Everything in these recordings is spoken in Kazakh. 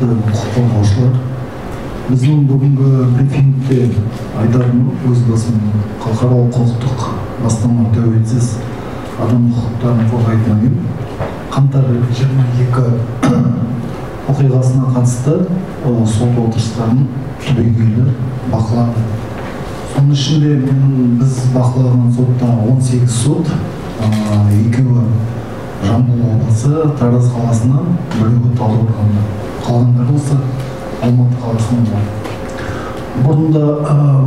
құрметті құқық қорғаушылар, біздің бүгінгі брифингте айтатын өз басым халықаралық құқықтық бастама тәуелсіз адам құқықтарын қорғайтын ұйым қаңтар 22 оқиғасына қатысты сот отырыстарын түбегейлі бақылады. Соның ішінде біз бақылаған сотта 18 сот, екеуі Жамбыл облысы, Тараз қаласынан, біреуі Талдықорғанда. Қалғандары осы Алматы қаласынан бар. Бұрында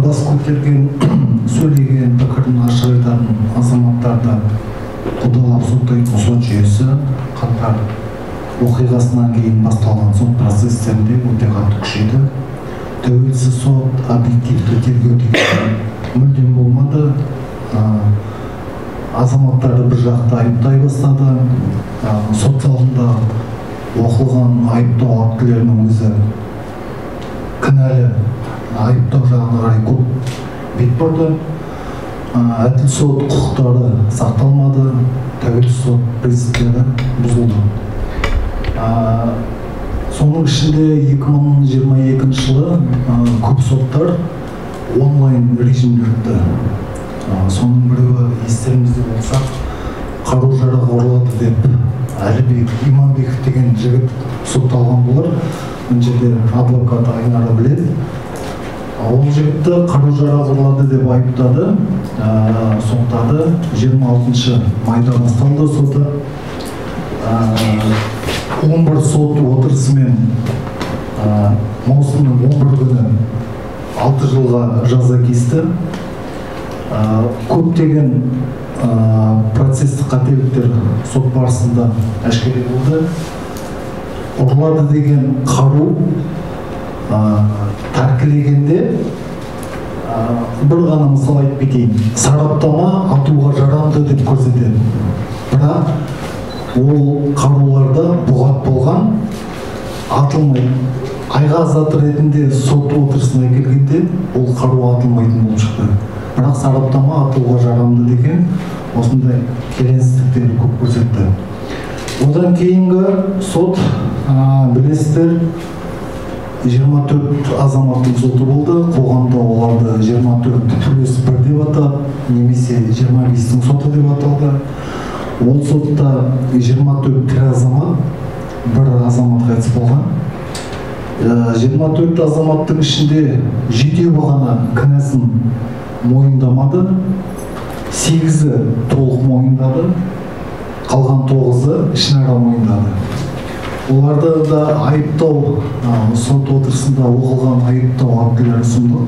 бас көтерген, сөйлеген пікірін ашық айтатын азаматтарды қудалап соттайтын сот жүйесі қаңтар оқиғасынан кейін басталған сот процестерінде өте қатты күшейді. Тәуелсіз сот, объективті тергеу деген мүлдем болмады. Азаматтарды бір жақты айыптай бастады. Сот залында оқылған айыптау актілерінің өзі кінәлі айыптау жағына қарай көп бет бұрды. Әділ сот құқықтары сақталмады, тәуелсіз сот принциптері бұзылды. Соның ішінде 2022 жылы көп соттар онлайн режимде өтті. Соның біреуі естеріңізде болса, қару-жарақ ұрлады деп Әлібек Иманбеков деген жігіт сотталған болар. Мына жерде адвокат Айнара біледі. Ол жігітті қару-жарақ ұрлады деп айыптады, соттады. 26 майда басталды соты. 11 сот отырысымен маусымның 11 күні 6 жылға жаза кесті. Көптеген процестік қателіктер сот барысында әшкере болды. Ұрлады деген қару тәркілегенде бір ғана мысал айтып кетейін. Сараптама атуға жарамды деп көрсетеді. Бірақ ол қаруларда бұғат болған, атылмайды. Айға зат ретінде сот отырысына келгенде ол қару атылмайтын болып шықты. Бірақ сараптама атуға жарамды деген осындай келеңсіздіктер көп көрсетті. Одан кейінгі сот, білесіздер, 24 азаматтың соты болды. Қоғамда оларды 24+1 деп атап, немесе 25-тің соты деп аталды. Ол сотта 24 тірі азамат, бір азамат қайтыс болған. 24 азаматтың ішінде 7 ғана кінәсін мойындамады, 8-і толық мойындады, қалған 9-і ішінара мойындады. Оларды да айыптау, сот отырысында оқылған айыптау актілері ұсынды.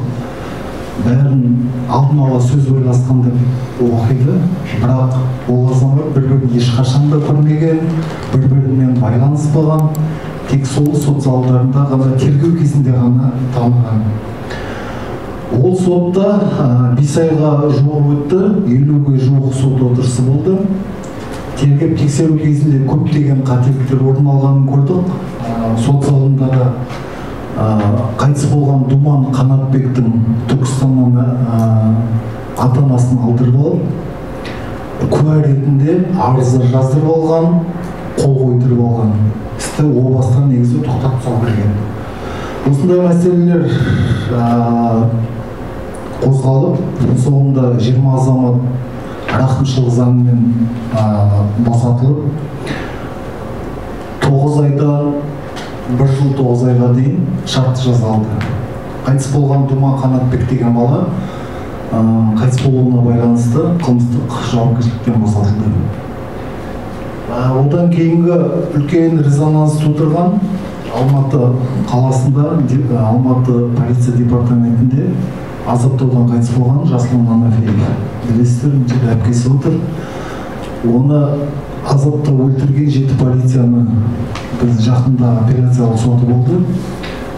Бәрін алдын ала сөз ойласқан деп оқиды, бірақ ол азамат бір-бірін ешқашан да көрмеген, бір-бірімен байланыспаған, тек сол сот залдарында ғана тергеу кезінде ғана таныған. Ол сотта 5 айға жуық өтті, 50-ге жуық сот отырысы болды. Тергеп тексеру кезінде көптеген қателіктер орын алғанын көрдік. Сот залында да қайтыс болған Думан Қанатбектің Түркістаннан ата-анасын алдырып алып, куә ретінде арызы жаздырып алған, қол қойдырып алған. Істі о бастан негізі тоқтап тастау керек. Осындай мәселелер қозғалып, соңында 20 азамат рақымшылық заңымен босатылып, 9 айдан 1 жыл 9 айға дейін шартты жазалды. Қайтыс болған Думан Қанатбек деген бала қайтыс болуына байланысты қылмыстық жауапкершіліктен босатылды. Одан кейінгі үлкен резонанс тудырған Алматы қаласында, Алматы полиция департаментінде азаптаудан қайтыс болған Жаслан Анафеев. Білесіздер, жерде әпкесі отыр. Оны азаптау өлтірген 7 полицияны біз жақында операциялық соты болды.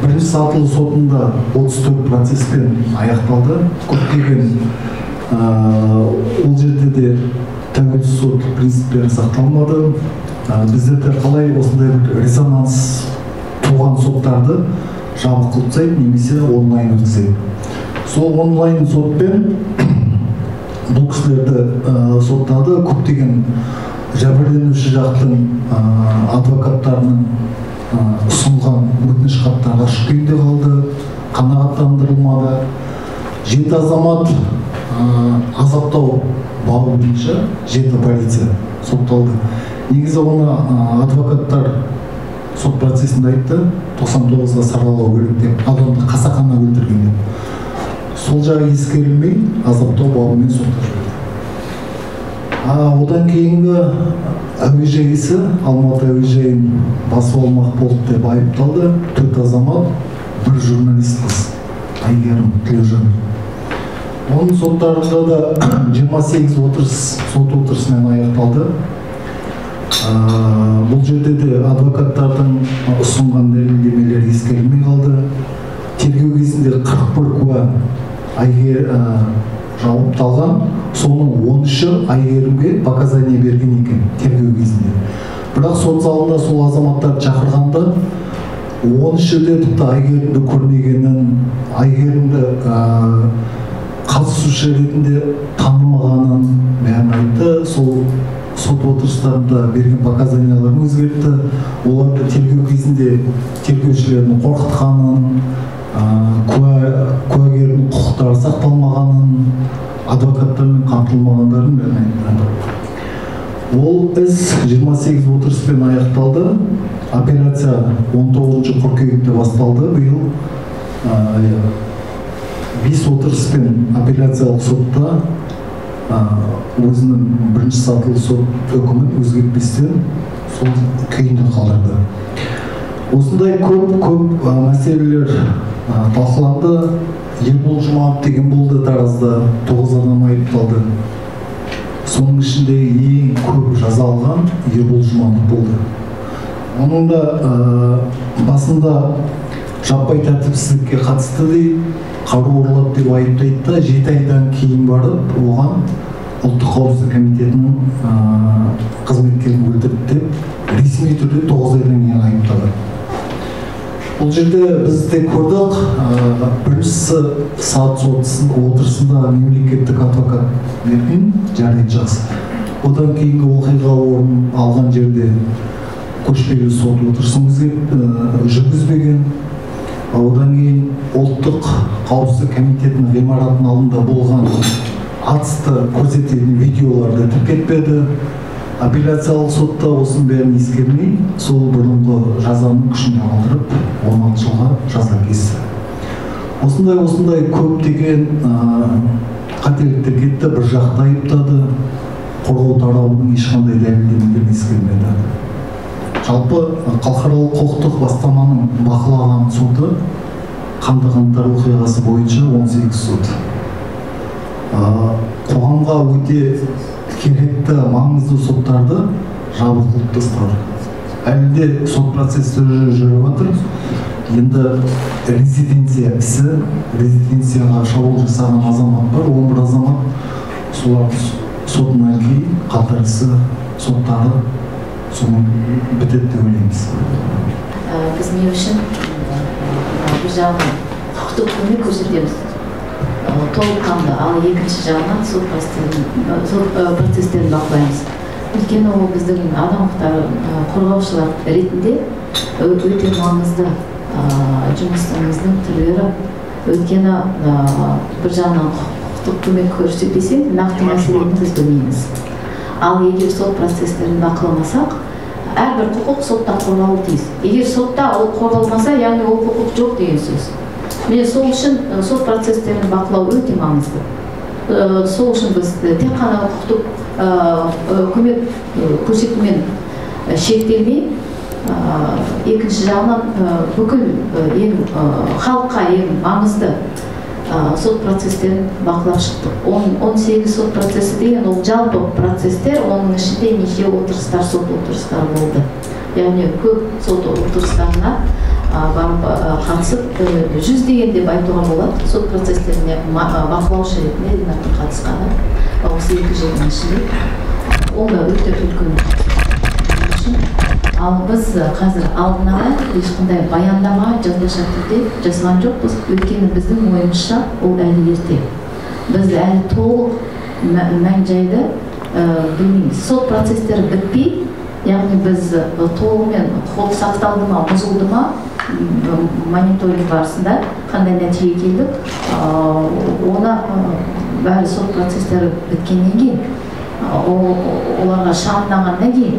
Бірінші сатылы сотында 34 процеспен аяқталды. Көптеген ол жерде де тәуелсіз сот принциптері сақталмады. Біздерде қалай осындай резонанс туған соттарды жабық қылып тастайды, немесе онлайн өткізеді. Сол онлайн сотпен бұл кісілерді соттады. Көптеген жәбірленуші жақтың адвокаттарының ұсынған өтініш күйінде қалды, қанағаттандырылмады. 7 азамат азаптау бабы бойынша 7 полиция сотталды. Негізі оны адвокаттар сот процесінде айтты, 99-ға саралау керек деп, адамды қасақана өлтірген деп. Сол жағы ескерілмей, азаптау бабымен сотқа жіберді. Одан кейінгі әуежай ісі Алматы әуежайын басып алмақ болды деп айыпталды. 4 азамат, 1 журналист қыз, Айгерім Тілеужан. Оның соттарында да 28 сот отырысымен аяқталды. Бұл жерде де адвокаттардың ұсынған дәлелдемелер ескерілмей қалды. Тергеу кезінде 41 куә жауапталған, соның 13-і Айгерімге показания берген екен тергеу кезінде. Бірақ сот залында сол азаматтар шақырғанда 13-і де тіпті Айгерімді көрмегенін, Айгерімді қатысушы ретінде танымағанын бәрін айтты. Сол сот отырыстарында берген показанияларын өзгертті. Оларды тергеу кезінде тергеушілердің қорқытқанын, куәгердің құқықтары сақталмағанын, адвокаттармен қамтылмағандарын бәрін айтты. Ол іс 28 отырыспен аяқталды. Операция 19 қыркүйекте басталды. Биыл 5 отырыспен апелляциялық сотта өзінің бірінші сатылы сот үкімін өзгертпестен сол күйінде қалдырды. Осындай көп мәселелер талқыланды. Ербол Жұманов деген болды Таразда, 9 адам айыпталды. Соның ішінде ең көп жаза алған Ербол Жұманов болды. Оның да басында жаппай тәртіпсіздікке қатысты дейді, қару ұрлады деп айыптайды. 7 айдан кейін барып, оған Ұлттық қауіпсіздік комитетінің қызметкерін өлтірді деп ресми түрде 9 айдан кейін айыптады. Бұл жерде біз де көрдік, біріншісі сағат отырысында мемлекеттік адвокат берген, жарайды жақсы. Одан кейінгі оқиға орын алған жерде көшпелі сот отырысын жүргізбеген. Одан кейін Ұлттық қауіпсіздік комитетінің ғимаратының алдында болған атысты көрсететін видеоларды тіркетпеді. Апелляциялық сотта осының бәрін ескермей, сол бұрынғы жазаның күшіне қалдырып, 16 жылға жаза кесті. Осындай көптеген қателіктер кетті, бір жақты айыптады, қорғау тарабының ешқандай дәлелдемелер ескермеді. Жалпы халықаралық құқықтық бастаманың бақылаған соты Қанды қаңтар оқиғасы бойынша 18 сот. Қоғамға өте керекті маңызды соттарды жабық қылып тастады. Әлі де сот процестері жүріп жатыр. Енді резиденция ісі, резиденцияға шабуыл жасаған азамат бар, 11 азамат, солар сотынан кейін қатар ісі соттары соның бітеді деп ойлаймыз. Біз не үшін бір жағынан құқықтық көмек көрсетеміз, толыққанды, ал екінші жағынан сот процестерін бақылаймыз. Өйткені ол біздің адам құқықтары қорғаушылар ретінде өте маңызды жұмысымыздың түрлері. Өйткені бір жағынан құқықтық көмек көрсетпесең, нақты мәселені біз білмейміз. Ал егер сот процестерін бақыламасақ, әрбір құқық сотта қорғалуы тиіс. Егер сотта ол қорғалмаса, яғни ол құқық жоқ деген сөз. Міне сол үшін сот процестерін бақылау өте маңызды. Сол үшін біз тек қана құқықтық көмек көрсетумен шектелмей, екінші жағынан бүкіл халыққа ең маңызды сот процестерін бақылап шықтық. 18 сот процесі деген ол жалпы процестер, оның ішінде неше отырыстар, сот отырыстары болды. Яғни көп сот отырыстарына барып қатысып, 100 деген деп айтуға болады. Сот процестеріне бақылаушы ретінде Динардың қатысқаны осы 2 жылдың ішінде. Ол да өте үлкен. Ал біз қазір алдын ала ешқандай баяндама жазбаша түрде жазған жоқпыз. Өйткені біздің ойымызша ол әлі ерте. Біз әлі толық мән-жайды білмейміз. Сот процестері бітпей, яғни біз толығымен құқық сақталды ма, бұзылды ма, мониторинг барысында қандай нәтижеге келдік, оны бәрі сот процестері біткеннен кейін, оларға шағымданғаннан кейін,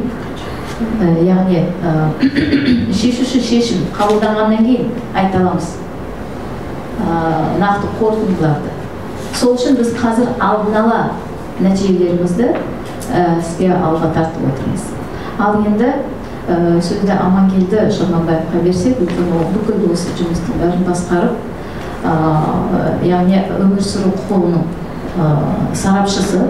яғни шешуші шешім қабылданғаннан кейін айта аламыз нақты қорытындыларды. Сол үшін біз қазір алдын ала нәтижелерімізді сізге алға тартып отырмыз. Ал енді сөзді Амангелді Шорманбаевқа берсек, бүкіл осы жұмыстың бәрін басқарып, яғни өмір сүру құқығының сарапшысы.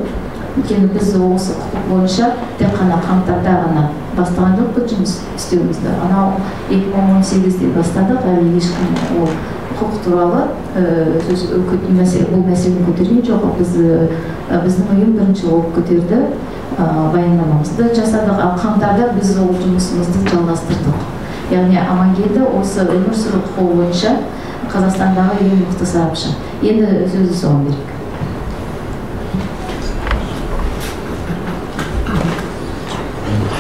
Өйткені біз осы құқық бойынша тек қана қаңтарда ғана бастаған жоқ бұл жұмыс істеуімізді. Анау 2018-де бастадық, әлі ешкім ол құқық туралы бұл мәселені көтерген жоқ. Біздің ұйым бірінші болып көтерді, баяндамамызды жасадық, ал қаңтарда біз ол жұмысымызды жалғастырдық. Яғни Амангелді осы өмір сүру құқығы бойынша Қазақстандағы ең мықты сарапшы. Енді сөзді соған берейік.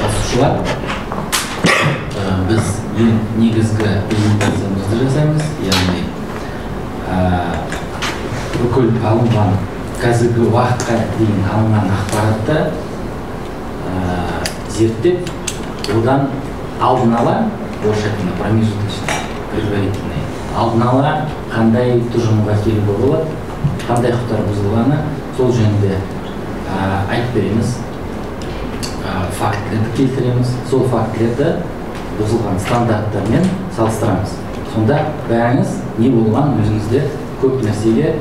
Қатысушылар, біз негізгі презентациямызды жасаймыз, яғни бүкіл алынған қазіргі уақытқа дейін алынған ақпаратты зерттеп, одан алдын ала, орысшатында промежуточный, предварительный, алдын ала қандай тұжырымға келуге болады, қандай құқықтар бұзылғаны, сол жөнінде айтып береміз, фактілерді келтіреміз, сол фактілерді бұзылған стандарттармен салыстырамыз. Сонда бәріңіз не болған өзіңізде көп нәрсеге